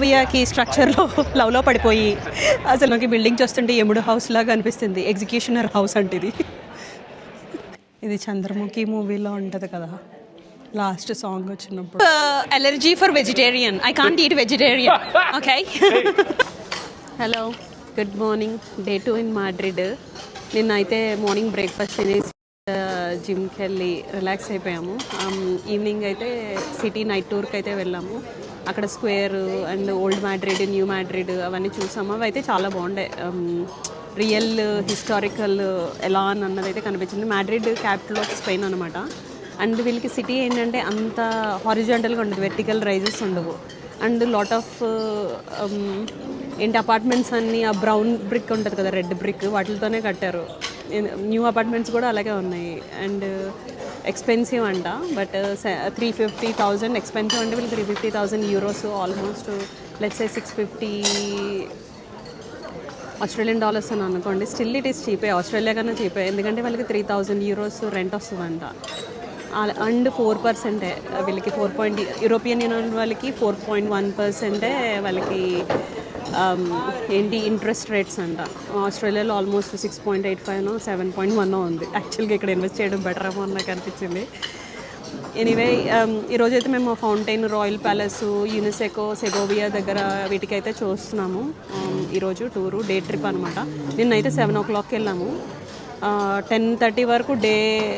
సెగోవియాకి స్ట్రక్చర్లో లవ్లో పడిపోయి అసలు నాకు బిల్డింగ్ చూస్తుంటే ఎముడు హౌస్ లాగా అనిపిస్తుంది. ఎగ్జిక్యూషనర్ హౌస్ అంటే ఇది చంద్రముఖి మూవీలో ఉంటుంది కదా లాస్ట్ సాంగ్ వచ్చినప్పుడు. Allergy for vegetarian, I can't eat vegetarian. Okay. Hello, good morning. Day 2 in Madrid. నిన్నైతే మార్నింగ్ బ్రేక్ఫాస్ట్ తినేసి జిమ్కి వెళ్ళి రిలాక్స్ అయిపోయాము. ఈవినింగ్ అయితే సిటీ నైట్ టూర్కి అయితే వెళ్ళాము. అక్కడ square and old Madrid, new Madrid అవన్నీ చూసాము. అవి అయితే చాలా బాగుండే. రియల్ హిస్టారికల్ ఎలా అన్నది అయితే కనిపించింది. మాడ్రిడ్ క్యాపిటల్ ఆఫ్ స్పెయిన్ అనమాట. అండ్ వీళ్ళకి సిటీ ఏంటంటే అంత హారిజాంటల్గా ఉండదు, వెర్టికల్ రైజెస్ ఉండవు. అండ్ లాట్ ఆఫ్ ఏంటి అపార్ట్మెంట్స్ అన్నీ ఆ బ్రౌన్ బ్రిక్ ఉంటుంది కదా, రెడ్ బ్రిక్, వాటితోనే కట్టారు. న్యూ అపార్ట్మెంట్స్ కూడా అలాగే ఉన్నాయి. అండ్ ఎక్స్పెన్సివ్ అంట, బట్ 350,000 ఎక్స్పెన్సివ్ అంటే వీళ్ళు 350,000 euros, almost let's say 650 Australian dollars అని అనుకోండి. స్టిల్ ఇట్ ఈస్ చీపే, ఆస్ట్రేలియా కన్నా చీపే. ఎందుకంటే వాళ్ళకి 3,000 యూరోస్ రెంట్ వస్తుందంట. అండ్ 4% వీళ్ళకి యూరోపియన్ యూనియన్ వాళ్ళకి 4.1% వాళ్ళకి ఏంటి ఇంట్రెస్ట్ రేట్స్ అంట. ఆస్ట్రేలియాలో ఆల్మోస్ట్ 6.85 7.1 ఉంది. యాక్చువల్గా ఇక్కడ ఇన్వెస్ట్ చేయడం బెటర్ ఏమో నాకు అనిపించింది. ఎనీవే, ఈరోజైతే మేము ఫౌంటైన్, రాయల్ ప్యాలెస్, యునెస్కో, సెగోవియా దగ్గర వీటికైతే చూస్తున్నాము. ఈరోజు టూరు డే ట్రిప్ అనమాట. నిన్నైతే 7 o'clock వెళ్ళాము. 10:30 వరకు డే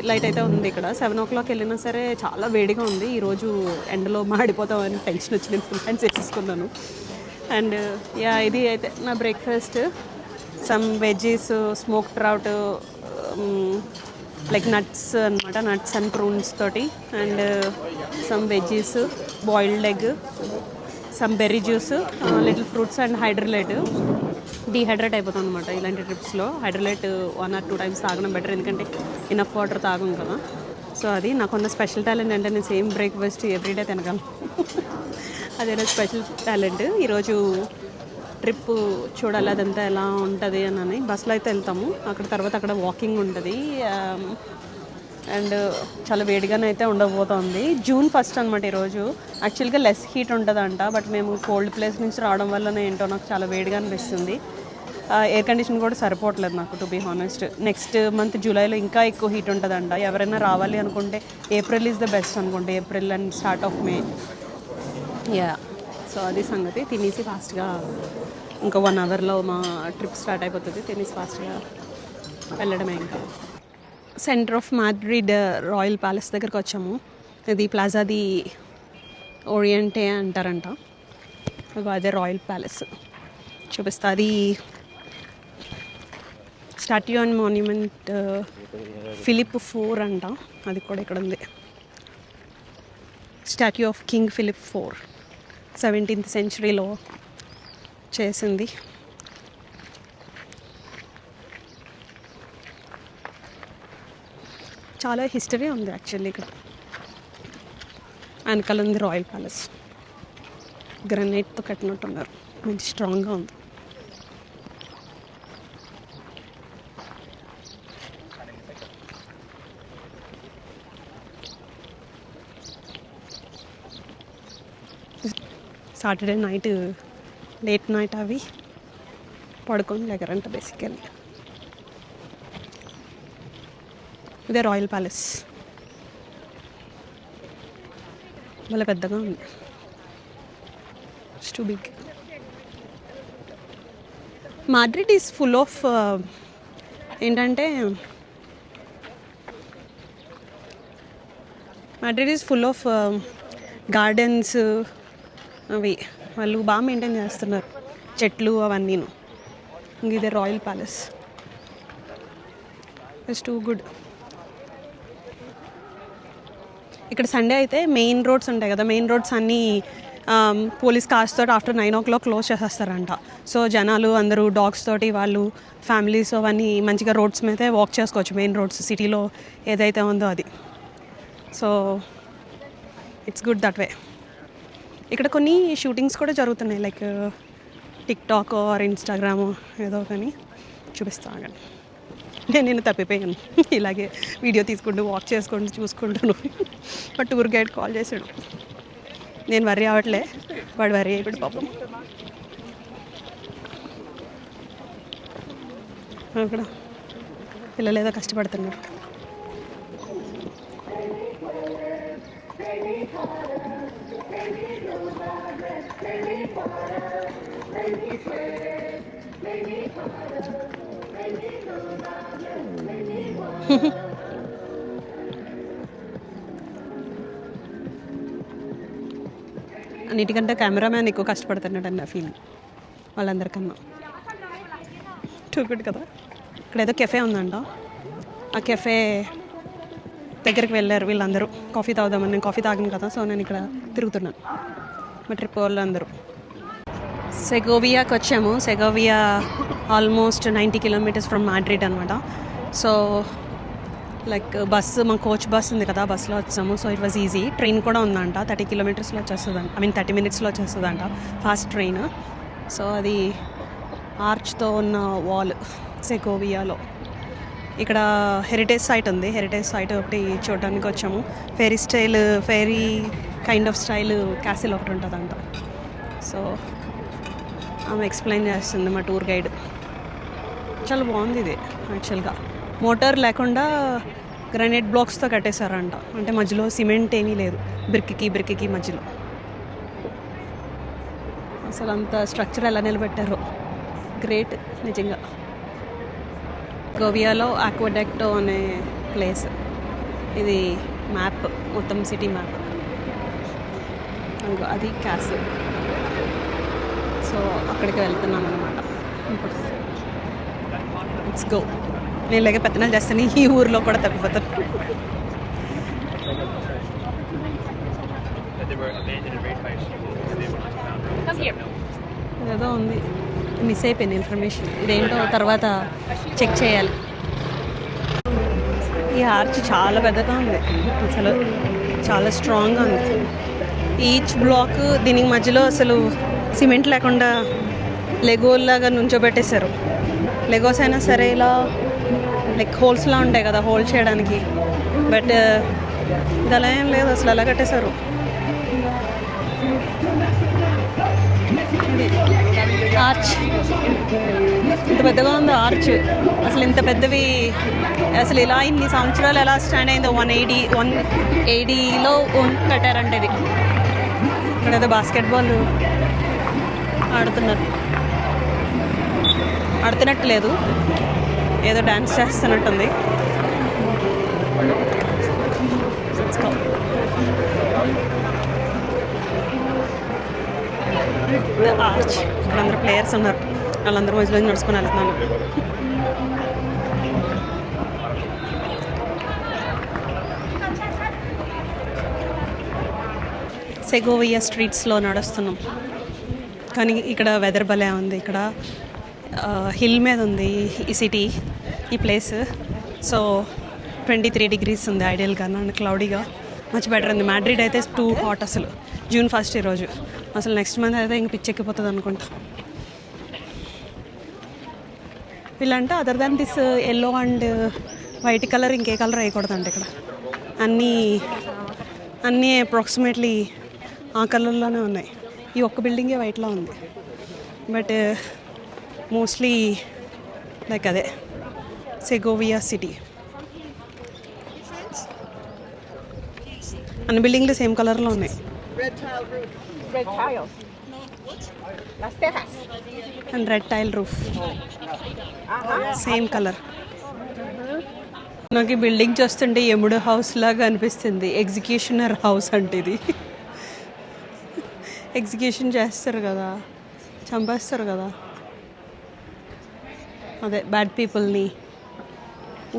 లైట్ అయితే ఉంది ఇక్కడ. 7 o'clock వెళ్ళినా సరే చాలా వేడిగా ఉంది. ఈరోజు ఎండలో మాడిపోతామని టెన్షన్ వచ్చి నేను ఫుల్ హ్యాండ్స్ వేసేసుకున్నాను. అండ్ ఇది అయితే నా breakfast. Some veggies, smoke trout, like nuts అనమాట, నట్స్ అండ్ ప్రూన్స్ తోటి. And some veggies, boiled egg, some berry juice, little fruits and Hydralyte. Dehydrate అయిపోతుంది అనమాట ఇలాంటి ట్రిప్స్లో. హైడ్రలేట్ 1 or 2 times తాగడం బెటర్, ఎందుకంటే ఇనఫ్ వాటర్ తాగం కదా. సో అది నాకున్న స్పెషల్ టాలెంట్. అంటే నేను సేమ్ బ్రేక్ఫాస్ట్ ఎవ్రీడే తినగలను. అదేనా స్పెషల్ టాలెంట్. ఈరోజు ట్రిప్ చూడాలి అదంతా ఎలా ఉంటుంది అని. బస్సులో అయితే వెళ్తాము. తర్వాత అక్కడ వాకింగ్ ఉంటుంది. అండ్ చాలా వేడిగానే అయితే ఉండబోతోంది. June 1st అనమాట ఈరోజు. యాక్చువల్గా లెస్ హీట్ ఉంటుందంట, బట్ మేము కోల్డ్ ప్లేస్ నుంచి రావడం వల్లనే ఏంటో నాకు చాలా వేడిగా అనిపిస్తుంది. ఎయిర్ కండిషన్ కూడా సరిపోవట్లేదు నాకు, to be honest. Next month జూలైలో ఇంకా ఎక్కువ హీట్ ఉంటుందంట. ఎవరైనా రావాలి అనుకుంటే ఏప్రిల్ ఈజ్ ద బెస్ట్ అనుకుంటే, April and start of May. Yeah, so అది సంగతి. తినేసి ఫాస్ట్గా ఇంకా 1 hourలో మా ట్రిప్ స్టార్ట్ అయిపోతుంది. తినేసి ఫాస్ట్గా వెళ్ళడమే. ఇంకా centre of Madrid royal palace దగ్గరికి వచ్చాము. ఇది ప్లాజా ది ఓరియంటే అంటారంట. అదే రాయల్ ప్యాలెస్ చూపిస్తా. అది స్టాట్యూ అండ్ మాన్యుమెంట్ ఫిలిప్ 4 అంట. అది కూడా ఇక్కడ ఉంది. Statue of King Philip 4 17th centuryలో చేసింది. చాలా హిస్టరీ ఉంది యాక్చువల్లీ ఇక్కడ. వెనకాల ఉంది రాయల్ ప్యాలెస్. గ్రనైట్తో కట్టినట్టున్నారు, మంచి స్ట్రాంగ్గా ఉంది. సాటర్డే నైట్ లేట్ నైట్ అవి పడుకొని లేకరంట బేసికల్లీ. ఇదే రాయల్ ప్యాలెస్. చాలా పెద్దగా ఉంది. It's too big. Madrid is full of ఏంటంటే Madrid is full of gardens. అవి వాళ్ళు బాగా మెయింటైన్ చేస్తున్నారు, చెట్లు అవన్నీను. ఇంక ఇదే royal palace. It's too good. ఇక్కడ సండే అయితే మెయిన్ రోడ్స్ ఉంటాయి కదా, మెయిన్ రోడ్స్ అన్నీ పోలీస్ కార్స్ తోటి ఆఫ్టర్ 9 o'clock క్లోజ్ చేసేస్తారంట. సో జనాలు అందరూ డాగ్స్ తోటి, వాళ్ళు ఫ్యామిలీస్ అవన్నీ మంచిగా రోడ్స్ మీద వాక్ చేసుకోవచ్చు. మెయిన్ రోడ్స్ సిటీలో ఏదైతే ఉందో అది. So it's good that way. ఇక్కడ కొన్ని షూటింగ్స్ కూడా జరుగుతున్నాయి, లైక్ టిక్టాక్ ఆర్ ఇన్స్టాగ్రామ్ ఏదో కానీ చూపిస్తాను. కానీ నేను తప్పిపోయాను ఇలాగే వీడియో తీసుకుంటూ వాక్ చేసుకుంటూ చూసుకుంటాను. బట్ టూర్ గైడ్ కాల్ చేశాడు, నేను వర్రీ అవ్వట్లే, వాడు వర్రీ అయిపోయాడు పాపం. అక్కడ పిల్లలు ఏదో కష్టపడుతున్నారు. అన్నిటికంటే కెమెరామ్యాన్ ఎక్కువ కష్టపడుతున్నాడు అన్న ఫీలింగ్ వాళ్ళందరికన్నా. టూ గుడ్ కదా. ఇక్కడ ఏదో కెఫే ఉందంట, ఆ కెఫే దగ్గరికి వెళ్ళారు వీళ్ళందరూ కాఫీ తాగుదామని. నేను కాఫీ తాగిన కదా, సో నేను ఇక్కడ తిరుగుతున్నాను మా ట్రిప్ వాళ్ళు అందరూ. సెగోవియాకి వచ్చాము. సెగోవియా ఆల్మోస్ట్ 90 కిలోమీటర్స్ ఫ్రమ్ మాడ్రిడ్ అనమాట. సో లైక్ బస్సు, మా కోచ్ బస్ ఉంది కదా, బస్సులో వచ్చాము. So it was easy. Train కూడా ఉందంట, 30 కిలోమీటర్స్లో వచ్చేస్తుందంట, 30 మినిట్స్లో వచ్చేస్తుందంట ఫాస్ట్ ట్రైన్. సో అది ఆర్చ్తో ఉన్న వాల్ సెగోవియాలో. ఇక్కడ హెరిటేజ్ సైట్ ఉంది, హెరిటేజ్ సైట్ ఒకటి చూడడానికి వచ్చాము. Fairy kind of style castle ఒకటి ఉంటుందంట. సో ఆమె ఎక్స్ప్లెయిన్ చేస్తుంది మా టూర్ గైడ్. చాలా బాగుంది ఇది యాక్చువల్గా. మోటార్ లేకుండా గ్రానైట్ బ్లాక్స్తో కట్టేశారంట, అంటే మధ్యలో సిమెంట్ ఏమీ లేదు, బ్రిక్కి మధ్యలో. అసలు అంత స్ట్రక్చర్ ఎలా నిలబెట్టారో, గ్రేట్ నిజంగా. గోవియాలో ఆక్వాడక్టో అనే ప్లేస్ ఇది. మ్యాప్ మొత్తం సిటీ మ్యాప్, అది క్యాసిల్. సో అక్కడికి వెళ్తున్నాం అనమాట ఇప్పుడు. Let's go. నేను లేక పెత్తనాలు చేస్తాను, ఈ ఊరిలో కూడా తప్పిపోతాను. ఏదో ఉంది, మిస్ అయిపోయింది ఇన్ఫర్మేషన్. ఇదేంటో తర్వాత చెక్ చేయాలి. ఈ ఆర్చ్ చాలా పెద్దగా ఉంది, అసలు చాలా స్ట్రాంగ్గా ఉంది. ఈచ్ బ్లాక్ దీనికి మధ్యలో అసలు సిమెంట్ లేకుండా లెగోల్లాగా నుంచోబెట్టేశారు. లెగోస్ అయినా సరే ఇలా లైక్ హోల్స్లా ఉంటాయి కదా హోల్డ్ చేయడానికి, బట్ ఇది అలా ఏం లేదు, అసలు అలా కట్టేశారు. ఆర్చ్ ఇంత పెద్దగా ఉంది ఆర్చ్. అసలు ఇంత పెద్దవి అసలు ఇలా ఇన్ని సంవత్సరాలు ఎలా స్టాండ్ అయిందో. 180లో కట్టారంటే ఇది. ఇక్కడ ఏదో బాస్కెట్బాల్ ఆడుతున్నట్టు లేదు, ఏదో డ్యాన్స్ చేస్తున్నట్టుంది. ఆర్చ్. ఇక్కడ అందరూ ప్లేయర్స్ ఉన్నారు, వాళ్ళందరూ మధ్యలో నడుచుకొని వెళ్తున్నాను. సెగోవియా స్ట్రీట్స్లో నడుస్తున్నాం, కానీ ఇక్కడ వెదర్ భలే ఉంది. ఇక్కడ హిల్ మీద ఉంది ఈ సిటీ, ఈ ప్లేస్. సో 23 degrees ఉంది ఐడియల్గా, క్లౌడీగా, మచ్ బెటర్ ఉంది. మాడ్రిడ్ అయితే టూ హాట్ అసలు. June 1st ఈరోజు. అసలు నెక్స్ట్ మంత్ అయితే ఇంక పిచ్చెక్కిపోతుంది అనుకుంటా. వీళ్ళంటే other than this yellow and white colour ఇంకే కలర్ వేయకూడదంట ఇక్కడ. అన్నీ అప్రాక్సిమేట్లీ ఆ కలర్లోనే ఉన్నాయి. ఈ ఒక్క బిల్డింగే వైట్లో ఉంది, బట్ మోస్ట్లీ లైక్ అదే సెగోవియా సిటీ. అన్ని బిల్డింగ్లు సేమ్ కలర్లో ఉన్నాయి. And red tile roof, same colour. నాకు ఈ బిల్డింగ్ చూస్తుంటే ఎముడు హౌస్ లాగా అనిపిస్తుంది. ఎగ్జిక్యూషనర్ హౌస్ అంటే ఇది. ఎగ్జిక్యూషన్ చేస్తారు కదా, చంపేస్తారు కదా, అదే బ్యాడ్ పీపుల్ని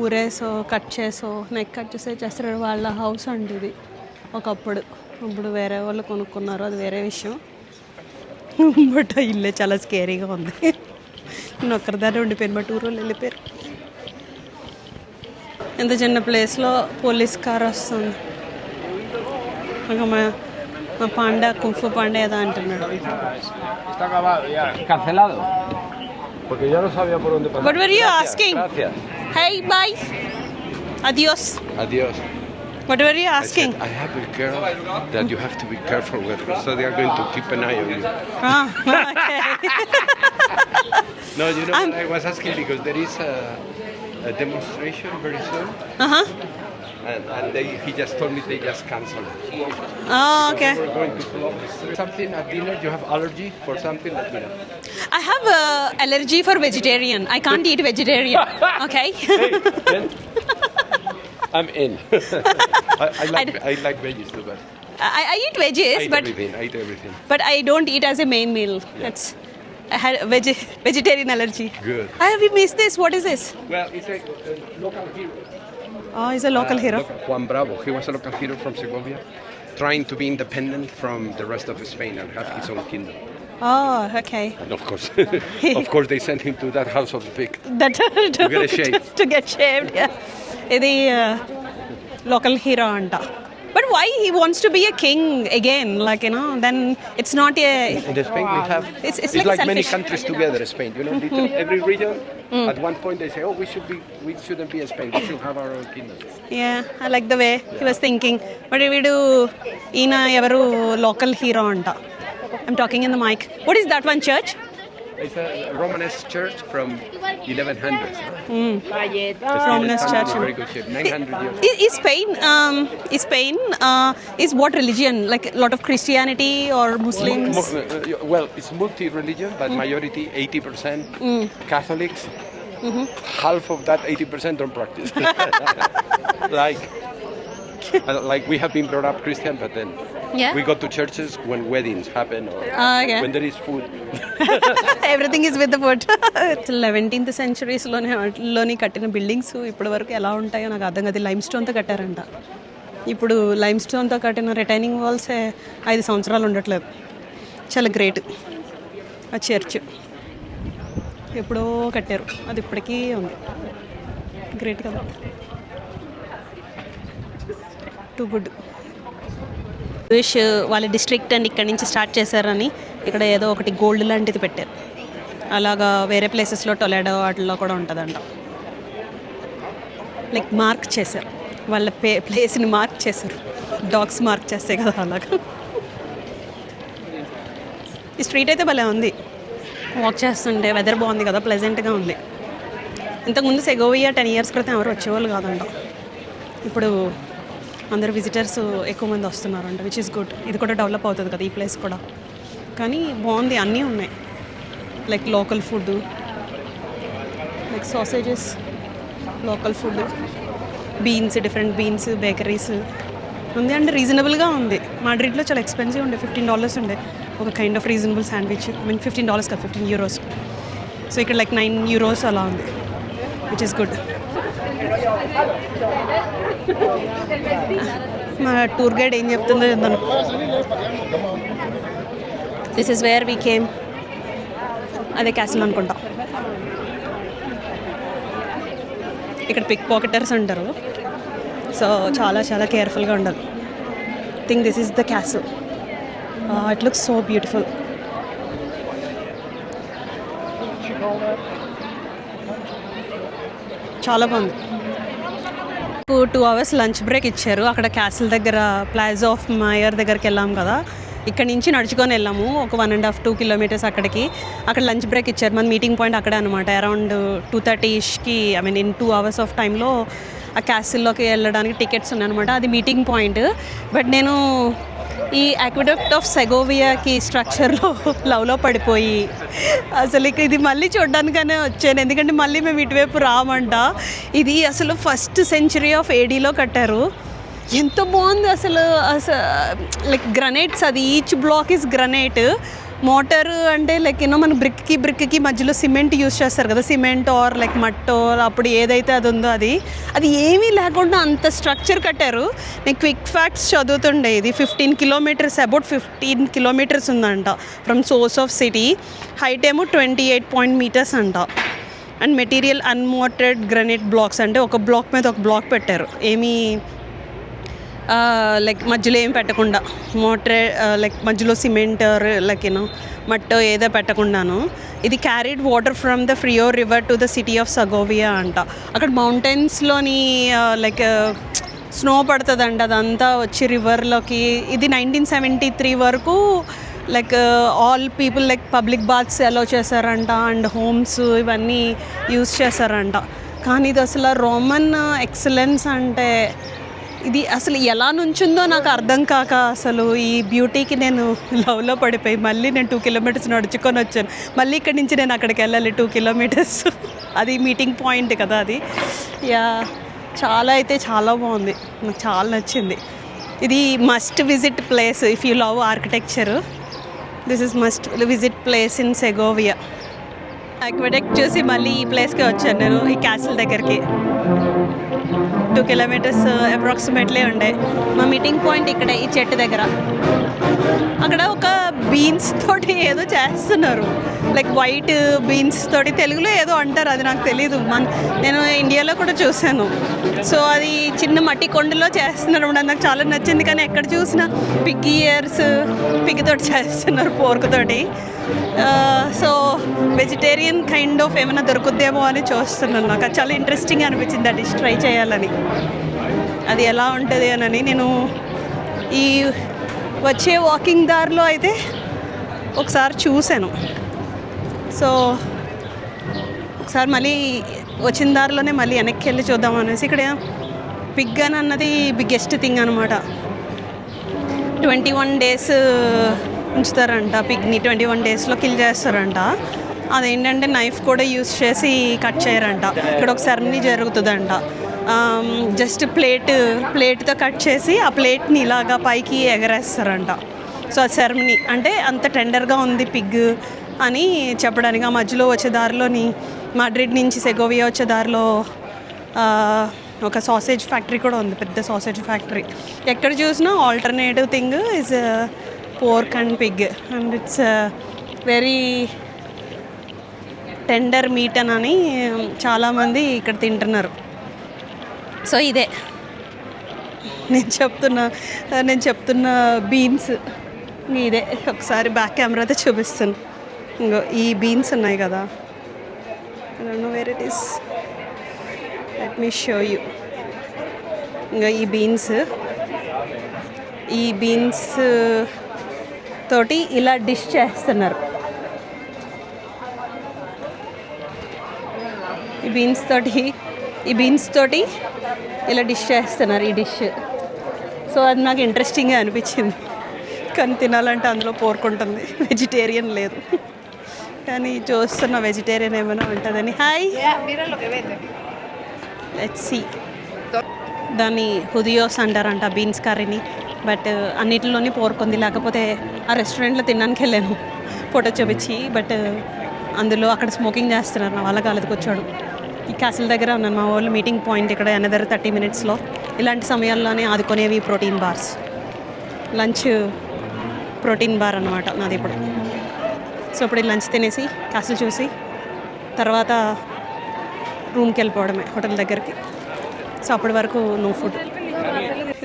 ఊరేసో కట్ చేసో నెక్ కట్ చేసో చేస్తారు. వాళ్ళ హౌస్ అంటే ఇది ఒకప్పుడు. ఇప్పుడు వేరే వాళ్ళు కొనుక్కున్నారు, అది వేరే విషయం. బట్ ఇల్లే చాలా స్కేరీగా ఉంది. నేను ఒక్కరిదాన్ని ఉండిపోయాను, బట్ ఊరు వాళ్ళు వెళ్ళిపోయారు. ఎంత చిన్న ప్లేస్లో పోలీస్ కార్ వస్తుంది. ఇంకా మా పాండా కుంఫు పాండా ఏదో అంటున్నాడు. What were you asking? Hey, bye. Adios. What were you asking? I have a girl that you have to be careful with her, so they are going to keep an eye on you. Oh, okay. No, you know what I was asking, because there is a demonstration very soon, Uh-huh. and he just told me they just cancelled it. Oh, okay. We're going to block the street. Something at dinner, you have allergy for something, let me know. I have allergy for vegetarian. I can't eat vegetarian. Okay. Hey, then I'm in. I like veggies too, but I eat veggies, I eat everything. but I don't eat as a main meal. I had vegetarian allergy. Good. I have missed this. What is this? Well, it's a local hero. Oh, he's a local hero. Juan Bravo. He was a local hero from Segovia, trying to be independent from the rest of Spain and have his own kingdom. Oh, okay. And of course, they sent him to that house of the pig. That To get a shave. to get shaved. Yeah. ఇది local hero anta. But why he wants to be a king again? Like, you know, then it's not a. In Spain, we have. It's It's like like many selfish. countries together. Spain, you know, every region. At one point, they say, "Oh, we shouldn't be a Spain. We should have our own kingdom." Yeah, I like the way he was thinking. But వీడు ఈయన ఎవరు local hero అంట. I'm talking in the mic. What is that one church? It's a Romanesque church from 1100s. Romanesque church. Very good shape. 900 years. Is Spain is what religion? Like a lot of Christianity or Muslims? Well, it's multi-religion, but majority 80% Catholics. Half of that 80% don't practice. like we have been brought up Christian, but then Yeah. we go to churches when weddings happen or Okay. when there is food. Everything is with the food 11th సెంచరీస్లోని కట్టిన buildings ఇప్పటి వరకు ఎలా ఉంటాయో నాకు అర్థం కాదు. Lime స్టోన్తో కట్టారంట. ఇప్పుడు lime స్టోన్తో కట్టిన రిటైనింగ్ వాల్సే 5 సంవత్సరాలు ఉండట్లేదు. చాలా గ్రేట్. ఆ చర్చ్ ఎప్పుడో కట్టారు, అది ఇప్పటికీ ఉంది. గ్రేట్ కదా, టూ గుడ్. విష్ వాళ్ళ డిస్ట్రిక్ట్ అండ్ ఇక్కడ నుంచి స్టార్ట్ చేశారని ఇక్కడ ఏదో ఒకటి గోల్డ్ లాంటిది పెట్టారు. అలాగా వేరే ప్లేసెస్లో టొలెడో వాటిల్లో కూడా ఉంటుందంట. లైక్ మార్క్ చేశారు, వాళ్ళ ప్లేస్ని మార్క్ చేశారు. డాగ్స్ మార్క్ చేస్తాయి కదా అలాగా. ఈ స్ట్రీట్ అయితే భలే ఉంది. వాక్ చేస్తుంటే వెదర్ బాగుంది కదా, ప్లెజెంట్గా ఉంది. ఇంతకుముందు సెగోవియా 10 years క్రితం ఎవరు వచ్చేవాళ్ళు కాదంట. ఇప్పుడు అందరు విజిటర్స్ ఎక్కువ మంది వస్తున్నారంట, విచ్ ఈస్ గుడ్. ఇది కూడా డెవలప్ అవుతుంది కదా ఈ ప్లేస్ కూడా. కానీ బాగుంది, అన్నీ ఉన్నాయి. Like local food, like sausages, local food, beans, different beans, bakeries ఉంది. అంటే రీజనబుల్గా ఉంది. మాడ్రిడ్లో చాలా ఎక్స్పెన్సివ్ ఉండే, $15 ఉండే ఒక కైండ్ ఆఫ్ రీజనబుల్ శాండ్విచ్. $15 కాదు, 15 euros. సో ఇక్కడ లైక్ 9 euros అలా ఉంది, విచ్ ఈస్ గుడ్. మా టూర్ గైడ్ ఏం చెప్తుందో చూద్దాం. This is where we came. అదే క్యాసిల్ అనుకుంటా. ఇక్కడ పిక్ పాకెటర్స్ ఉంటారు, సో చాలా చాలా కేర్ఫుల్గా ఉండాలి. Think this is the castle. It looks so beautiful. చాలా బాగుంది. 2 hours లంచ్ బ్రేక్ ఇచ్చారు. అక్కడ క్యాసిల్ దగ్గర ప్లాజా ఆఫ్ మాయర్ దగ్గరికి వెళ్ళాము కదా, ఇక్కడ నుంచి నడుచుకొని వెళ్ళాము ఒక 1.5-2 kilometers అక్కడికి. అక్కడ లంచ్ బ్రేక్ ఇచ్చారు. మన మీటింగ్ పాయింట్ అక్కడే అనమాట. అరౌండ్ 2:30కి ఇన్ 2 hours ఆఫ్ టైంలో ఆ క్యాసిల్లోకి వెళ్ళడానికి టికెట్స్ ఉన్నాయన్నమాట. అది మీటింగ్ పాయింట్. బట్ నేను ఈ అక్విడక్ట్ ఆఫ్ సెగోవియాకి స్ట్రక్చర్లో లవ్లో పడిపోయి అసలు ఇది మళ్ళీ చూడడానికనే వచ్చాను, ఎందుకంటే మళ్ళీ మేము ఇటువైపు రామంట. ఇది అసలు 1st century of ADలో కట్టారు. ఎంత బాగుంది అసలు. లైక్ గ్రనైట్స్, అది each black is granite. Motor అంటే లైక్ మన బ్రిక్కి మధ్యలో సిమెంట్ యూస్ చేస్తారు కదా, సిమెంట్ ఆర్ లైక్ మట్టో, అప్పుడు ఏదైతే అది ఉందో అది ఏమీ లేకుండా అంత స్ట్రక్చర్ కట్టారు. నేను క్విక్ ఫ్యాక్ట్స్ చదువుతుండే. ఇది 15 kilometers, అబౌట్ 15 kilometers ఉందంట from source of city. Height ఏమో 28 meters అంట. అండ్ మెటీరియల్ అన్మోటెడ్ గ్రనైట్ బ్లాక్స్, అంటే ఒక బ్లాక్ మీద ఒక బ్లాక్ పెట్టారు, ఏమీ లైక్ మధ్యలో ఏం పెట్టకుండా. లైక్ మధ్యలో సిమెంట్ లైక్ మట్టో ఏదో పెట్టకుండాను. ఇది carried water from the Frio river to the city of Segovia అంట. అక్కడ మౌంటైన్స్లోని లైక్ స్నో పడుతుందంట అదంతా వచ్చి రివర్లోకి. ఇది 1973 వరకు like all people like public baths allow చేశారంట అండ్ హోమ్స్ ఇవన్నీ యూజ్ చేశారంట. కానీ ఇది అసలు రోమన్ ఎక్సలెన్స్ అంటే ఇది అసలు ఎలా నుంచుందో నాకు అర్థం కాక అసలు ఈ బ్యూటీకి నేను లవ్లో పడిపోయి మళ్ళీ నేను 2 కిలోమీటర్స్ నడుచుకొని వచ్చాను. మళ్ళీ ఇక్కడి నుంచి నేను అక్కడికి వెళ్ళాలి 2 కిలోమీటర్స్. అది మీటింగ్ పాయింట్ కదా అది. యా చాలా అయితే చాలా బాగుంది, నాకు చాలా నచ్చింది. ఇది must visit place if you love architecture. This is must visit place in Segovia. Aqueduct చూసి మళ్ళీ ఈ ప్లేస్కి వచ్చాను నేను, ఈ క్యాసిల్ దగ్గరికి. 2 కిలోమీటర్స్ అప్రాక్సిమేట్లీ ఉండే. మా మీటింగ్ పాయింట్ ఇక్కడే ఈ చెట్టు దగ్గర. అక్కడ ఒక బీన్స్ తోటి ఏదో చేస్తున్నారు, లైక్ వైట్ బీన్స్ తోటి. తెలుగులో ఏదో అంటారు, అది నాకు తెలీదు. నేను ఇండియాలో కూడా చూశాను. సో అది చిన్న మట్టి కొండలో చేస్తున్నారు. నాకు చాలా నచ్చింది. కానీ ఎక్కడ చూసినా పిగ్ ఇయర్స్, పిగ్ తోటి చేస్తున్నారు, పోర్క్ తోటి. సో వెజిటేరియన్ కైండ్ ఆఫ్ ఏమైనా దొరుకుద్దేమో అని చూస్తున్నాను. నాకు అది చాలా ఇంట్రెస్టింగ్ అనిపించింది ఆ డిష్ ట్రై చేయాలని. అది ఎలా ఉంటుంది అని నేను ఈ వచ్చే వాకింగ్ దారిలో అయితే ఒకసారి చూశాను. సో ఒకసారి మళ్ళీ వచ్చిన దారిలోనే మళ్ళీ వెనక్కి వెళ్ళి చూద్దాం అనేసి. ఇక్కడ పిగ్ అని అన్నది బిగ్గెస్ట్ థింగ్ అనమాట. 21 days ఉంచుతారంట పిగ్ని. 21 daysలో కిల్ చేస్తారంట. అదేంటంటే నైఫ్ కూడా యూస్ చేసి కట్ చేయరంట. ఇక్కడ ఒక సెరమనీ జరుగుతుందంట. జస్ట్ ప్లేట్తో కట్ చేసి ఆ ప్లేట్ని ఇలాగా పైకి ఎగరేస్తారంట. సో ఆ సెరమనీ అంటే అంత టెండర్గా ఉంది పిగ్ అని చెప్పడానికి. ఆ మధ్యలో వచ్చే దారిలోని మాడ్రిడ్ నుంచి సెగోవియా వచ్చే దారిలో ఒక సాసేజ్ ఫ్యాక్టరీ కూడా ఉంది, పెద్ద సాసేజ్ ఫ్యాక్టరీ. ఎక్కడ చూసినా alternative thing is pork and Pig and it's very tender meet అని చాలామంది ఇక్కడ తింటున్నారు. సో ఇదే నేను చెప్తున్న బీన్స్ ఇదే. ఒకసారి బ్యాక్ కెమెరాతో చూపిస్తాను. ఇంకో ఈ బీన్స్ ఉన్నాయి కదా, I don't know where it is, let me show you. ఇంకా ఈ బీన్స్ తోటి ఇలా డిష్ చేస్తున్నారు. ఈ బీన్స్ తోటి ఇలా డిష్ చేస్తున్నారు, ఈ డిష్. సో అది నాకు ఇంట్రెస్టింగ్గా అనిపించింది. కానీ తినాలంటే అందులో పోర్కుంటుంది, వెజిటేరియన్ లేదు. కానీ చూస్తున్న వెజిటేరియన్ ఏమైనా ఉంటుందని. Hi, let's see. దాన్ని హుదియోస్ అంటారంట బీన్స్ కర్రీని. బట్ అన్నిటిలోని పోర్కుంది. లేకపోతే ఆ రెస్టారెంట్లో తినడానికి వెళ్ళాను ఫోటో చూపించి, బట్ అందులో అక్కడ స్మోకింగ్ చేస్తున్నారు. నా వాళ్ళ కాలేజీకి వచ్చాడు. ఈ క్యాసిల్ దగ్గర ఉన్నాను, మా వాళ్ళు మీటింగ్ పాయింట్ ఇక్కడ అనదర్ 30 minutesలో. ఇలాంటి సమయాల్లోనే ఆదుకునేవి protein bars. Lunch protein bar అనమాట నాది ఇప్పుడు. సో ఇప్పుడు లంచ్ తినేసి క్యాసిల్ చూసి తర్వాత రూమ్కి వెళ్ళిపోవడమే హోటల్ దగ్గరికి. సో అప్పటి వరకు నో ఫుడ్.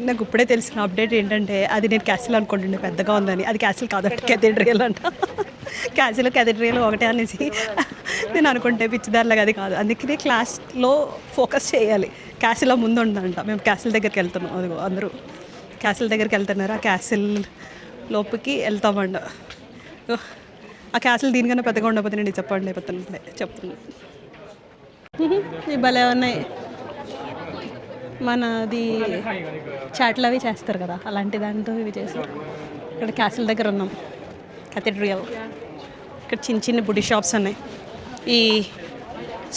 నాకు ఇప్పుడే తెలిసిన అప్డేట్ ఏంటంటే అది నేను క్యాసిల్ అనుకుంటుండే పెద్దగా ఉందని. అది క్యాసిల్ కాదంట, కెథీడ్రియల్ అంట. క్యాసిల్ కెథీడ్రియల్ ఒకటే అనేసి నేను అనుకుంటే పిచ్చిదారులాగా అది కాదు. అందుకనే క్లాస్లో ఫోకస్ చేయాలి. క్యాసిల్లో ముందు ఉందంట. మేము క్యాసిల్ దగ్గరికి వెళ్తున్నాం. అదిగో అందరూ క్యాసిల్ దగ్గరికి వెళ్తున్నారు. ఆ క్యాసిల్ లోపుకి వెళ్తామంట. ఆ క్యాసిల్ దీనికన్నా పెద్దగా ఉండకపోతే నేను డిసప్పాయింట్ అయిపోతాను. చెప్తున్నాను. ఈ భలే ఉన్నాయి. మనది చాట్లు అవి చేస్తారు కదా, అలాంటి దాంతో ఇవి చేసి. ఇక్కడ క్యాసిల్ దగ్గర ఉన్నాం, కెథీడ్రియల్. ఇక్కడ చిన్న చిన్న బుడి షాప్స్ ఉన్నాయి. ఈ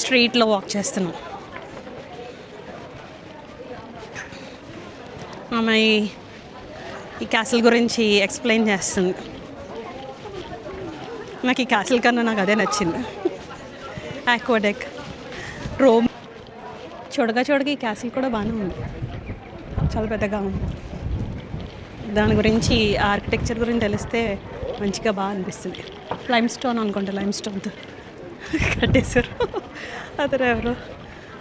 స్ట్రీట్లో వాక్ చేస్తున్నాం. ఆమె ఈ క్యాసిల్ గురించి ఎక్స్ప్లెయిన్ చేస్తుంది. నాకు ఈ క్యాసిల్ కన్నా నాకు అదే నచ్చింది. ఆక్వాడెక్ రోమ్. చూడగా ఈ క్యాసిల్ కూడా బాగానే ఉంది, చాలా పెద్దగా ఉంది. దాని గురించి ఆర్కిటెక్చర్ గురించి తెలిస్తే మంచిగా బాగా అనిపిస్తుంది. లైమ్ స్టోన్ అనుకుంటా, లైమ్ స్టోన్తో కట్టేశారు. అతను ఎవరు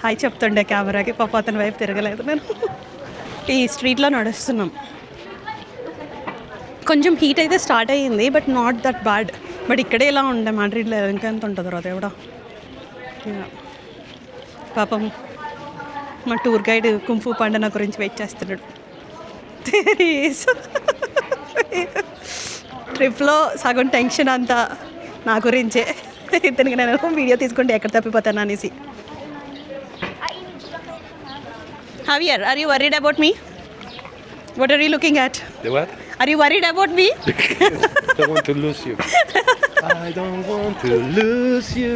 హాయ్ చెప్తుండే కెమెరాకి, పాప అతని వైపు తిరగలేదు. నేను ఈ స్ట్రీట్లో నడుస్తున్నాం. కొంచెం హీట్ అయితే స్టార్ట్ అయ్యింది, but not that bad. But ఇక్కడే ఇలా ఉండే, మాడ్రిడ్లో ఇంకా ఎంత ఉంటుందో దేవుడా. పాపం మా టూర్ గైడ్ కుంఫు పాండా నా గురించి వెయిట్ చేస్తున్నాడు. ట్రిప్లో సగం టెన్షన్ అంతా నా గురించే. ఇతనికి నేను వీడియో తీసుకుంటే ఎక్కడ తప్పిపోతాను అనేసి. Javier, are you worried about me? What are you looking at? The what? Are you worried about me? I don't want to lose you. I don't want to lose you.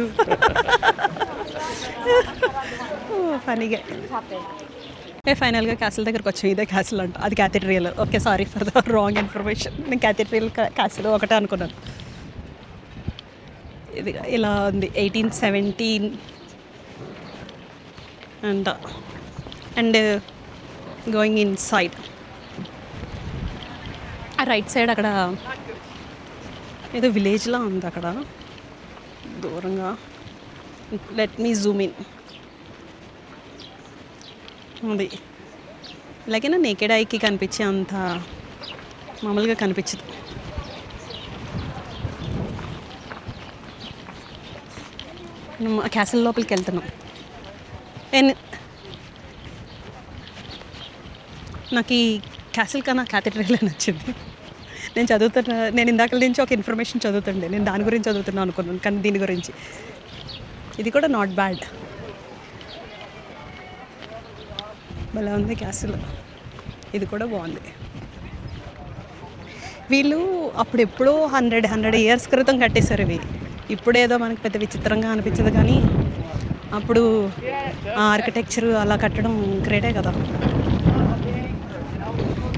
ఫనీగా. ఫైనల్గా castle దగ్గరకు వచ్చాం. ఇదే castle అంట, అది cathedral. Okay, sorry for the wrong information. నేను cathedral castle ఒకటే అనుకున్నాను. ఇది ఇలా ఉంది, 1817 అండ్ గోయింగ్ ఇన్ సైడ్. ఆ రైట్ సైడ్ అక్కడ ఏదో విలేజ్లా ఉంది అక్కడ దూరంగా. Let me zoom in. అది ఇలాగైనా నేకెడ్ ఐకి కనిపించే అంత మామూలుగా కనిపించదు. మనం ఆ క్యాసిల్ లోపలికి వెళ్తున్నాం. నాకు ఈ క్యాసిల్ కన్నా క్యాథెడ్రల్ నచ్చింది. నేను ఇందాక నుంచి ఒక ఇన్ఫర్మేషన్ చదువుతుండే, నేను దాని గురించి చదువుతున్నాను అనుకున్నాను, కానీ దీని గురించి. ఇది కూడా నాట్ బ్యాడ్, భలే ఉంది క్యాసిల్. ఇది కూడా బాగుంది. వీళ్ళు అప్పుడెప్పుడో 100 ఇయర్స్ క్రితం కట్టేశారు ఇవి. ఇప్పుడేదో మనకి పెద్ద విచిత్రంగా అనిపించదు, కానీ అప్పుడు ఆ ఆర్కిటెక్చర్ అలా కట్టడం గ్రేటే కదా.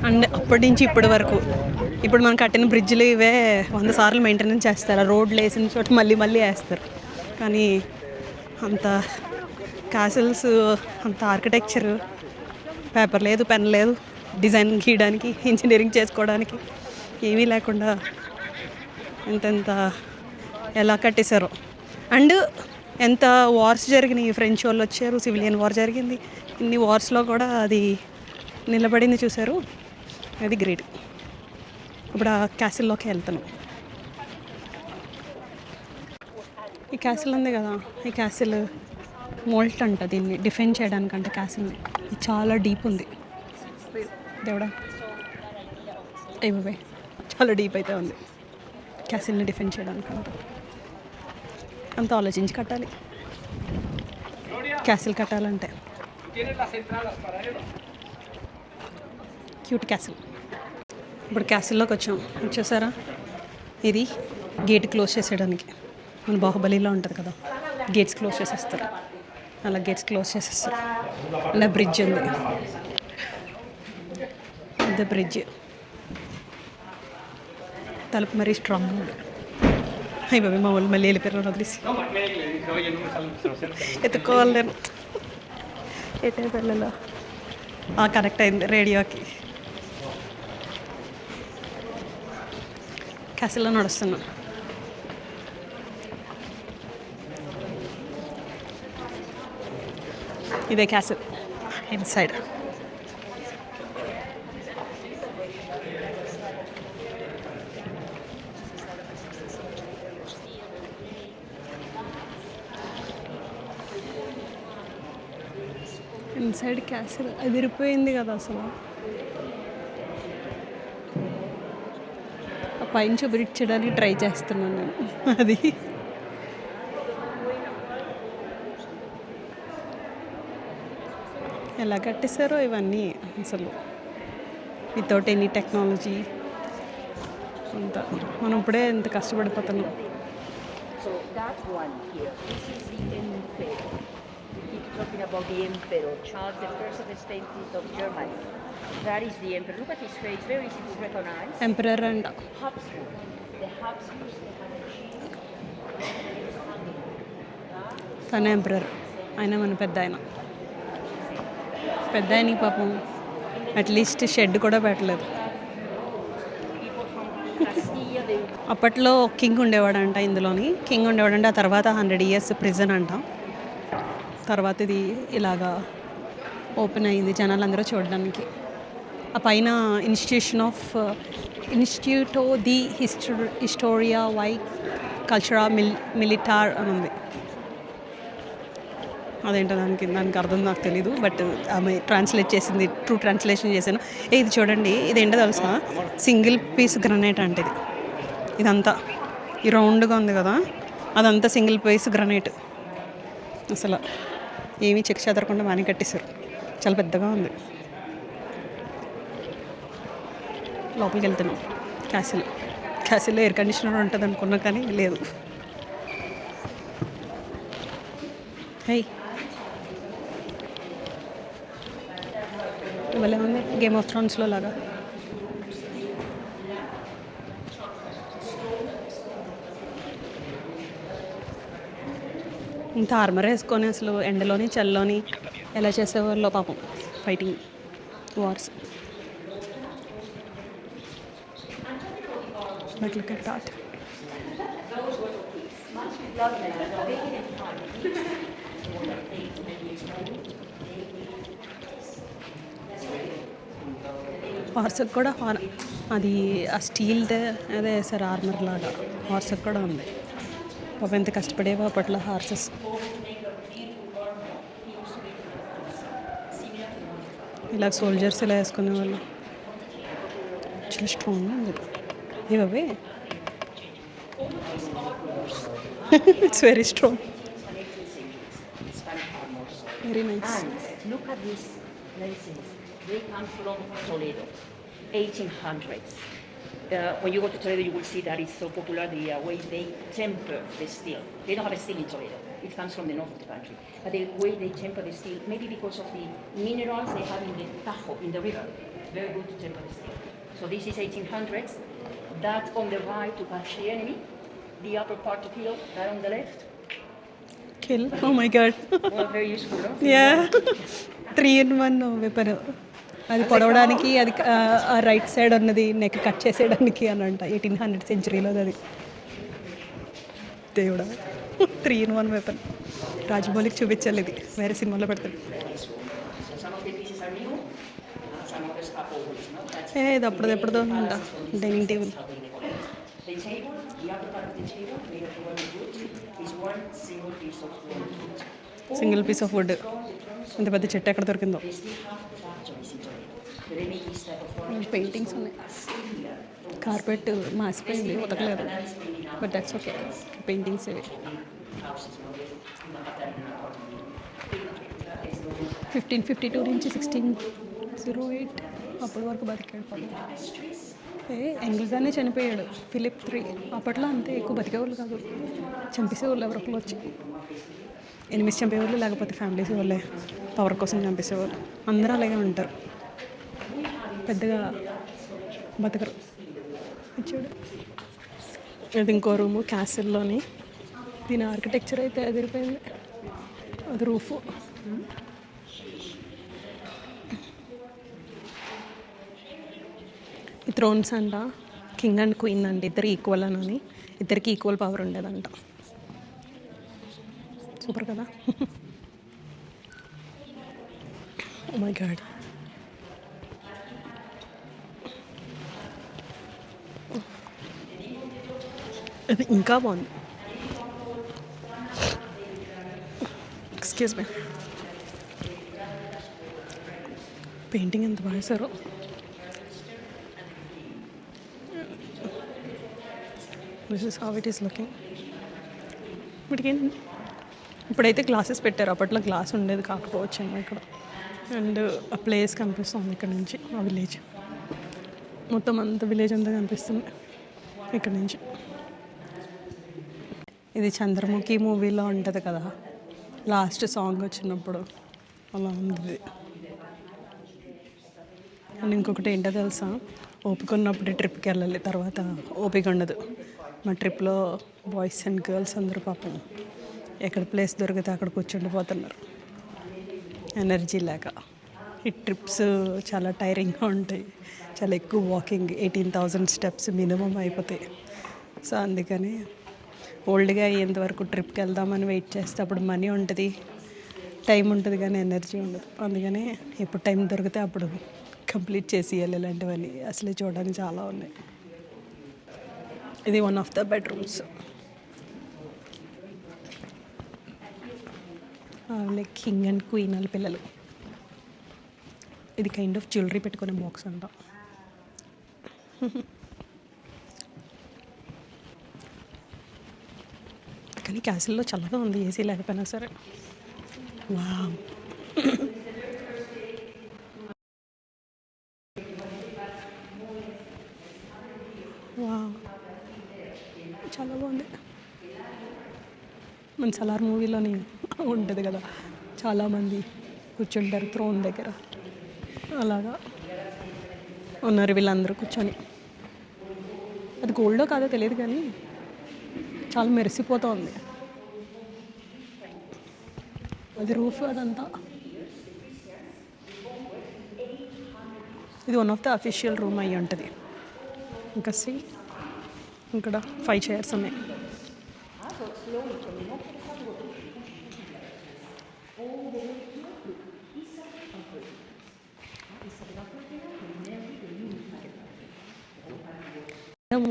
అండ్ అప్పటి నుంచి ఇప్పటి వరకు ఇప్పుడు మనం కట్టిన బ్రిడ్జ్లు ఇవే 100 సార్లు మెయింటెనెన్స్ చేస్తారు. రోడ్లు వేసిన చోట మళ్ళీ వేస్తారు. కానీ అంత క్యాసిల్స్, అంత ఆర్కిటెక్చర్, పేపర్ లేదు, పెన్ లేదు, డిజైన్ గీయడానికి, ఇంజనీరింగ్ చేసుకోవడానికి ఏమీ లేకుండా ఎంతెంత ఎలా కట్టేశారో. అండ్ ఎంత వార్స్ జరిగినాయి, ఫ్రెంచ్ వాళ్ళు వచ్చారు, సివిలియన్ వార్ జరిగింది, ఇన్ని వార్స్లో కూడా అది నిలబడింది చూశారు. అది గ్రేట్. ఇప్పుడు ఆ క్యాసిల్లోకి వెళ్తున్నాం. ఈ క్యాసిల్ ఉంది కదా, ఈ క్యాసిల్ మోల్ట్ అంట. దీన్ని డిఫెండ్ చేయడానికంటే క్యాసిల్ని. ఇది చాలా డీప్ ఉంది. దేవుడా, అయిపోయి చాలా డీప్ అయితే ఉంది. క్యాసిల్ని డిఫెండ్ చేయడానికంట అంత ఆలోచించి కట్టాలి క్యాసిల్ కట్టాలంటే. Cute castle. ఇప్పుడు క్యాసిల్లోకి వచ్చేసారా. ఇది గేట్ క్లోజ్ చేసేయడానికి. మన బాహుబలిలో ఉంటుంది కదా, గేట్స్ క్లోజ్ చేసేస్తారు, అలా గేట్స్ క్లోజ్ చేసేస్తారు. అలా బ్రిడ్జ్ ఉంది, పెద్ద బ్రిడ్జ్. తలుపు మరీ స్ట్రాంగ్ ఉంది. అయ్యి బాబీ, మా వాళ్ళు మళ్ళీ వెళ్ళిపోయారు వదిలేసి. ఎత్తుకోవాలి నేను. ఎటే పిల్లలు కనెక్ట్ అయింది రేడియోకి. క్యాసిల్లో నడుస్తున్నాం. ఇదే క్యాసిల్ ఇన్సైడ్. ఇన్సైడ్ క్యాసిల్ అదిరిపోయింది కదా అసలు. ఆ పైన చూపించడానికి ట్రై చేస్తున్నాను నేను. అది ఎలా కట్టేశారో ఇవన్నీ అసలు, వితౌట్ ఎనీ టెక్నాలజీ అంతా. మనం ఇప్పుడే ఎంత కష్టపడిపోతున్నాం. Talking about the emperor, Charles I of the State of Germany. That is the emperor. Look at his face, very easy to recognize. Emperor and Habsburg. The Habsburgs, they had a shield. తన emperor. ఆయన మన పెద్ద ఆయనకి పాపం at least shed కూడా పెట్టలేదు. అప్పట్లో king ఉండేవాడంట ఇందులోని. కింగ్ ఉండేవాడంట. ఆ తర్వాత 100 years ప్రిజన్ అంట. తర్వాత ఇది ఇలాగా ఓపెన్ అయింది జనాలందరూ చూడడానికి. ఆ పైన ఇన్స్టిట్యూటో ది హిస్టోరియా వై కల్చరా మిలిటార్ అని ఉంది. అదేంటో దానికి అర్థం నాకు తెలీదు, బట్ ఆమె ట్రాన్స్లేట్ చేసింది, ట్రూ ట్రాన్స్లేషన్ చేశాను. ఇది చూడండి, ఇదేంటో తెలుసా, సింగిల్ పీస్ గ్రనైట్ అంటే ఇదంతా ఈ రౌండ్గా ఉంది కదా, అదంతా సింగిల్ పీస్ గ్రనైట్. అసలు ఏమీ చెక్ చెదరకుండా బాగానే కట్టేశారు. చాలా పెద్దగా ఉంది. లోపలికి వెళ్తున్నాం. క్యాసిల్లో ఎయిర్ కండిషనర్ ఉంటుంది అనుకున్నా కానీ లేదు. హై, భలే ఉంది, గేమ్ ఆఫ్ థ్రోన్స్లో లాగా. ఇంత ఆర్మర్ వేసుకొని అసలు ఎండలోని చల్లోని ఎలా చేసేవాళ్ళో పాపం fighting wars. But look at that. హార్స్కి కూడా అది ఆ స్టీల్దే అదే సార్ ఆర్మర్ లాగా హార్స్కి కూడా ఉంది. పాపం ఎంత కష్టపడేవో అప్పట్లో హార్సెస్. ఇలా సోల్జర్స్ ఇలా వేసుకునే వాళ్ళు. చాలా స్ట్రాంగ్గా ఉంది. ఇవే it's very strong, very nice. Look at these places. They come from Toledo, 1800s. When you go to Toledo, you will see that it's so popular the way they temper the steel. They don't have a steel in Toledo. It comes from the north of the country. But the way they temper the steel, maybe because of the minerals they have in the Tajo, in the river, very good to temper the steel. So this is 1800s. That on the right to catch the enemy. The upper part to kill, that on the left. Kill? Oh my god. Well, very useful, no? Yeah. 3-in-1 weapon. అది పొడవడానికి, అది right side ఉన్నది neck cut చేసేయడానికి అని అంట. 1800 సెంచురీలో అది. దేవుడా, 3-in-1 weapon. రాజమౌళికి చూపించాలి ఇది, వేరే సినిమాలో పెడతాడు. ఇది అప్పుడెప్పుడుదో అంట. Dining table. Single piece of wood. ఇంత పెద్ద చెట్టు ఎక్కడ దొరికిందో. పెయింటింగ్స్ ఉన్నాయి. కార్పెట్ మాసిపోయింది, ఉతకలేదు, బట్ దట్స్ ఓకే. పెయింటింగ్స్ ఇవి 1552 నుంచి 1608 అప్పటి వరకు బతికాడు పాపం. యంగ్గానే చనిపోయాడు ఫిలిప్ III. అప్పట్లో అంతే ఎక్కువ బతికేవాళ్ళు కాదు, చంపేసేవాళ్ళు ఎవరొకరు వచ్చి. ఎనిమిస్ చంపేవాళ్ళు, లేకపోతే ఫ్యామిలీస్ వాళ్ళే పవర్ కోసం చంపేసేవాళ్ళు. అందరూ అలాగే ఉంటారు, పెద్దగా బతకరు. చూడు, ఇది ఇంకో రూము క్యాసిల్లోని. దీని ఆర్కిటెక్చర్ అయితే అదిరిపోయింది. అది రూఫు. ఈ థ్రోన్స్ అంట కింగ్ అండ్ క్వీన్ అంట, ఇద్దరు ఈక్వల్ అని, ఇద్దరికి ఈక్వల్ పవర్ ఉండేదంట. సూపర్ కదా. Oh my god. అది ఇంకా బాగుంది. Excuse me. పెయింటింగ్ ఎంత బాగా వేశారో. This is how it is looking. ఇప్పుడైతే గ్లాసెస్ పెట్టారు, అప్పట్లో గ్లాస్ ఉండేది కాకపోవచ్చు ఏమో ఇక్కడ. అండ్ ఆ ప్లేస్ కనిపిస్తుంది ఇక్కడ నుంచి. ఆ విలేజ్ మొత్తం అంత విలేజ్ అంతా కనిపిస్తుంది ఇక్కడ నుంచి. ఇది చంద్రముఖి మూవీలో ఉంటుంది కదా, లాస్ట్ సాంగ్ వచ్చినప్పుడు అలా ఉంది. అండ్ ఇంకొకటి ఏంటో తెలుసా, ఓపిక ఉన్నప్పుడు ట్రిప్కి వెళ్ళాలి, తర్వాత ఓపిక ఉండదు. మా ట్రిప్లో బాయ్స్ అండ్ గర్ల్స్ అందరూ పాపం ఎక్కడ ప్లేస్ దొరికితే అక్కడ కూర్చుండిపోతున్నారు ఎనర్జీ లేక. ఈ ట్రిప్స్ చాలా టైరింగ్గా ఉంటాయి, చాలా ఎక్కువ వాకింగ్, 18,000 స్టెప్స్ మినిమం అయిపోతాయి. సో అందుకని ఓల్డ్గా అయ్యేంత వరకు ట్రిప్కి వెళ్దామని వెయిట్ చేస్తే అప్పుడు మనీ ఉంటుంది, టైం ఉంటుంది, కానీ ఎనర్జీ ఉండదు. అందుకని ఎప్పుడు టైం దొరికితే అప్పుడు కంప్లీట్ చేసేయాలి ఇలాంటివన్నీ. అసలే చూడడానికి చాలా ఉన్నాయి. ఇది one of the bedrooms. Like king and queen వాళ్ళ పిల్లలు. ఇది కైండ్ ఆఫ్ జ్యువెలరీ పెట్టుకునే బాక్స్ అంట. కానీ క్యాసిల్లో చల్లగా ఉంది ఏసీ లేకపోయినా సరే. వావ్, వావ్, చాలా బాగుంది. మన సలార్ మూవీలోని ఉంటుంది కదా, చాలామంది కూర్చుంటారు థ్రోన్ దగ్గర, అలాగా ఉన్నారు వీళ్ళందరూ కూర్చొని. అది గోల్డో కాదో తెలియదు కానీ చాలా మెరిసిపోతుంది. అది రూఫ్ అదంతా. ఇది one of the official room అయ్యి ఉంటుంది. ఇంకా ఇక్కడ 5 చైర్స్ ఉన్నాయి.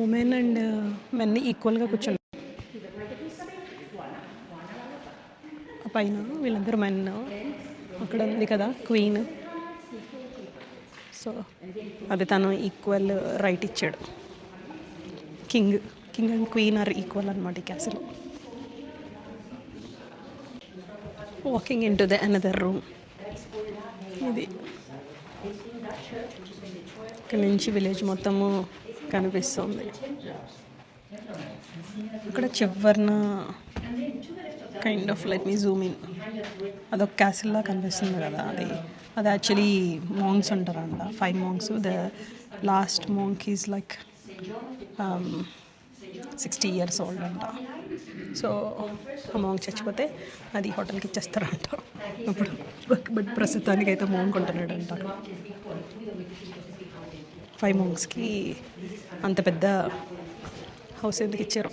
ఉమెన్ అండ్ మెన్ ఈక్వల్గా కూర్చున్నారు. పైన వీళ్ళందరూ మెన్. అక్కడ ఉంది కదా క్వీన్, సో అది తను ఈక్వల్ రైట్ ఇచ్చాడు. King and queen are equal అనమాట ఈ castle. Walking in to the another room. ఇది ఇక్కడ నుంచి విలేజ్ మొత్తము కనిపిస్తుంది. ఇక్కడ చివరిన kind of let me zoom in, అదొక క్యాసిల్లా కనిపిస్తుంది కదా, అది యాక్చువల్లీ మాంగ్స్ ఉంటారంట. 5 monks. The last monk is like 60 years old అంట. సో ఆ మాంక్ చచ్చిపోతే అది హోటల్కి ఇచ్చేస్తారంట ఇప్పుడు. బట్ ప్రస్తుతానికి అయితే మాంక్ ఉంటున్నాడు అంట. 5 మాంక్స్కి అంత పెద్ద హౌస్ ఎందుకు ఇచ్చారు?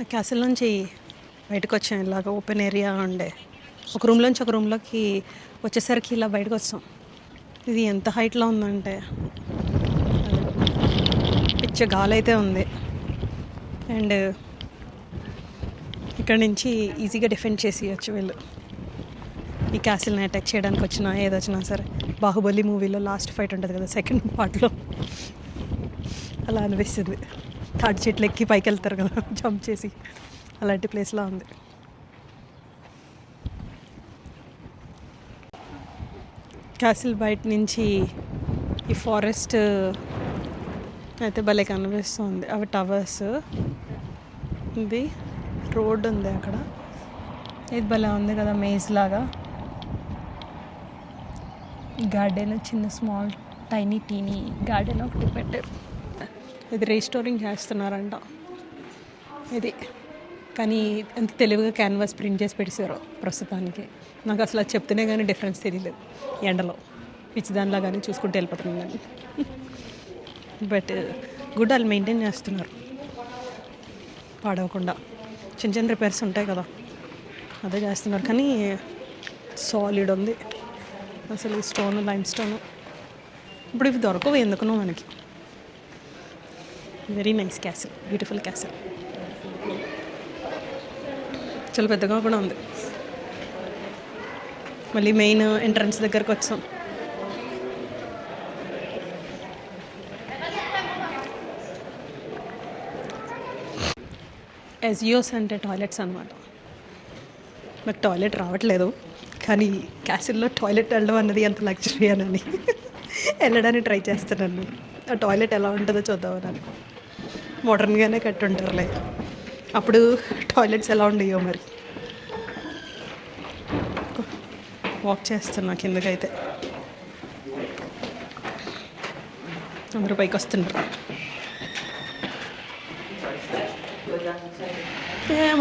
ఆ క్యాసిల్ నుంచి బయటకు వచ్చాం. ఇలాగ ఓపెన్ ఏరియా ఉండే ఒక రూమ్లోంచి ఒక రూమ్లోకి వచ్చేసరికి ఇలా బయటకు వచ్చాం. ఇది ఎంత హైట్లో ఉందంటే పిచ్చ గాలి అయితే ఉంది. అండ్ ఇక్కడ నుంచి ఈజీగా డిఫెండ్ చేసేయచ్చు వీళ్ళు. ఈ క్యాసిల్ని అటాక్ చేయడానికి వచ్చినా ఏదొచ్చినా సరే. బాహుబలి మూవీలో లాస్ట్ ఫైట్ ఉంటుంది కదా, సెకండ్ పార్ట్లో, అలా అనిపిస్తుంది. తాటి చెట్లు ఎక్కి పైకి వెళ్తారు కదా జంప్ చేసి, అలాంటి ప్లేస్లో ఉంది. క్యాసిల్ బయట నుంచి ఈ ఫారెస్ట్ అయితే భలే కనిపిస్తుంది. అవి టవర్స్, ఇది రోడ్ ఉంది అక్కడ. ఇది భలే ఉంది కదా, మేజ్ లాగా. గార్డెన్, చిన్న స్మాల్ టీనీ గార్డెన్ ఒకటి పెట్టారు. ఇది రీస్టోరింగ్ చేస్తున్నారంట ఇది. కానీ ఎంత తెలివిగా క్యాన్వాస్ ప్రింట్ చేసి పెట్టేశారో ప్రస్తుతానికి. నాకు అసలు అది చెప్తేనే కానీ డిఫరెన్స్ తెలియలేదు. ఎండలో పిచ్చి దానిలా కానీ చూసుకుంటూ వెళ్ళిపోతుందని. బట్ గుడ్, వాళ్ళు మెయింటైన్ చేస్తున్నారు పాడవకుండా. చిన్న చిన్న రిపేర్స్ ఉంటాయి కదా, అదే చేస్తున్నారు. కానీ సాలిడ్ ఉంది అసలు. Stone, lime stone. ఇప్పుడు ఇవి దొరకవు ఎందుకునో మనకి. Very nice castle, beautiful castle. చాలా పెద్దగా కూడా ఉంది. మళ్ళీ మెయిన్ ఎంట్రన్స్ దగ్గరకు వచ్చాం. ఎజియోస్ అంటే టాయిలెట్స్ అనమాట. నాకు టాయిలెట్ రావట్లేదు, కానీ క్యాసిల్లో టాయిలెట్ వెళ్ళడం అన్నది ఎంత లగ్జరీ అని వెళ్ళడానికి ట్రై చేస్తున్నాను. ఆ టాయిలెట్ ఎలా ఉంటుందో చూద్దామని. మోడర్న్గానే కట్టుంటారులే, అప్పుడు టాయిలెట్స్ ఎలా ఉండేయో మరి. వాక్ చేస్తున్నా కిందకైతే. అందరూ పైకి వస్తుంటారు.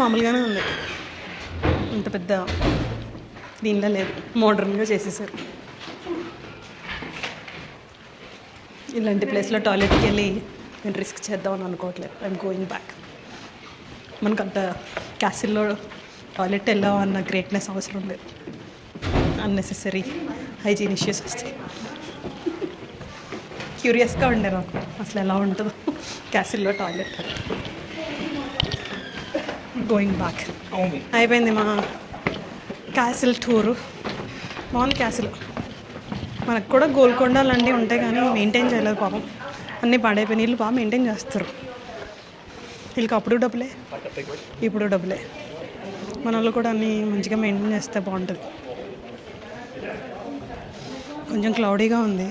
మామూలుగానే ఉంది, ఇంత పెద్ద దీనిలో లేదు. మోడర్న్గా చేసేసారు. ఇలాంటి ప్లేస్లో టాయిలెట్కి వెళ్ళి నేను రిస్క్ చేద్దామని అనుకోవట్లేదు. I'm going back. మనకంత క్యాసిల్లో టాయిలెట్ వెళ్ళామన్న గ్రేట్నెస్ అవసరం లేదు. అన్నెసెసరీ హైజీన్ ఇష్యూస్ వస్తాయి. క్యూరియస్గా ఉండే నాకు అసలు ఎలా ఉంటుందో క్యాసిల్లో టాయిలెట్. Going back. అయిపోయింది మా క్యాసిల్ టూరు. బాగుంది క్యాసిల్. మనకు కూడా గోల్కొండ లాంటివి ఉంటాయి కానీ మెయింటైన్ చేయలేదు పాపం. అన్నీ పాడైపోయి నీళ్ళు బాగా మెయింటైన్ చేస్తారు. వీళ్ళకి అప్పుడు డబ్బులే, ఇప్పుడు డబ్బులే. మన వాళ్ళు కూడా అన్నీ మంచిగా మెయింటైన్ చేస్తే బాగుంటుంది. కొంచెం క్లౌడీగా ఉంది,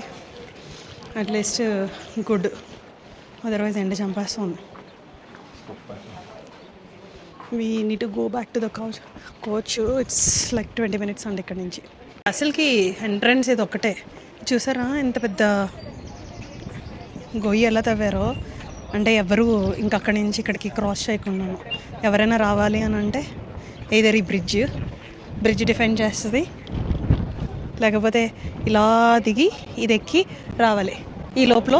అట్లీస్ట్ గుడ్. అదర్వైజ్ ఎండ చంపేస్తుంది. We need to go back to the coach. It's like 20 minutes అండి ఇక్కడ నుంచి. అసలుకి ఎంట్రన్స్ ఇది ఒక్కటే. చూసారా ఎంత పెద్ద గొయ్యి ఎలా తవ్వారో. అంటే ఎవరు ఇంక అక్కడి నుంచి ఇక్కడికి క్రాస్ చేయకుండాను. ఎవరైనా రావాలి అని అంటే ఏదర్ ఈ బ్రిడ్జ్ డిఫైన్ చేస్తుంది, లేకపోతే ఇలా దిగి ఇది ఎక్కి రావాలి. ఈ లోపల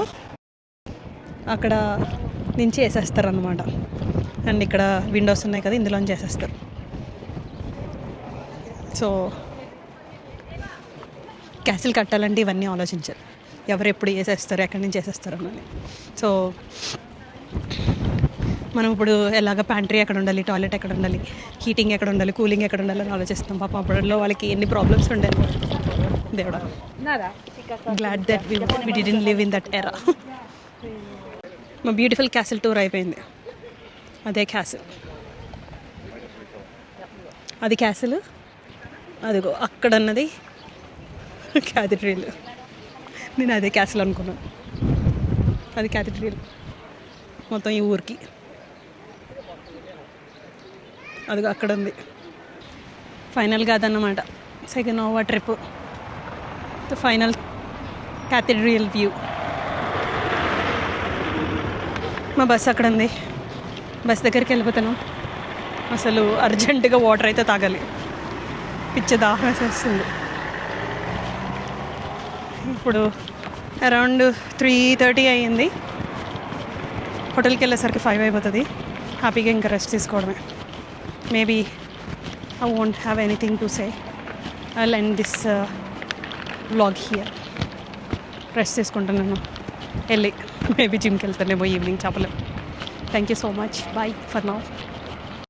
అక్కడ నుంచి వేసేస్తారు అన్నమాట. అండ్ ఇక్కడ విండోస్ ఉన్నాయి కదా, ఇందులోంచి వేసేస్తారు. సో క్యాసిల్ కట్టాలంటే ఇవన్నీ ఆలోచించారు. ఎవరు ఎప్పుడు వేసేస్తారు, ఎక్కడి నుంచి వేసేస్తారు అన్నది. సో మనం ఇప్పుడు ఎలాగ ప్యాంట్రీ ఎక్కడ ఉండాలి, టాయిలెట్ ఎక్కడ ఉండాలి, హీటింగ్ ఎక్కడ ఉండాలి, కూలింగ్ ఎక్కడ ఉండాలి అని ఆలోచిస్తాం. పాప అప్పట్లో వాళ్ళకి ఎన్ని ప్రాబ్లమ్స్ ఉండేది. దేవుడా, glad that we didn't live in that era. మా బ్యూటిఫుల్ క్యాసిల్ టూర్ అయిపోయింది. అదే క్యాసిల్, అది క్యాసిల్. అదిగో అక్కడ అన్నది క్యాథడ్రిల్. నేను అదే క్యాసిల్ అనుకున్నాను. అది క్యాథడ్రిల్ మొత్తం ఈ ఊరికి. అదిగో అక్కడ ఉంది. ఫైనల్గా అదన్నమాట second over trip. The final cathedral view. మా బస్ అక్కడ ఉంది. బస్ దగ్గరికి వెళ్ళిపోతున్నాం. అసలు అర్జెంటుగా వాటర్ అయితే తాగాలి, పిచ్చి దాహం వేసేస్తుంది. ఇప్పుడు అరౌండ్ 3:30 అయ్యింది. హోటల్కి వెళ్ళేసరికి 5 అయిపోతుంది. హ్యాపీగా ఇంకా రెస్ట్ తీసుకోవడమే. Maybe I won't have anything to say. I'll end this vlog here. Rest తీసుకుంటున్నాను. వెళ్ళి మేబీ జిమ్కి వెళ్తానేమో ఈవినింగ్, చెప్పలేము. Thank you so much. Bye for now.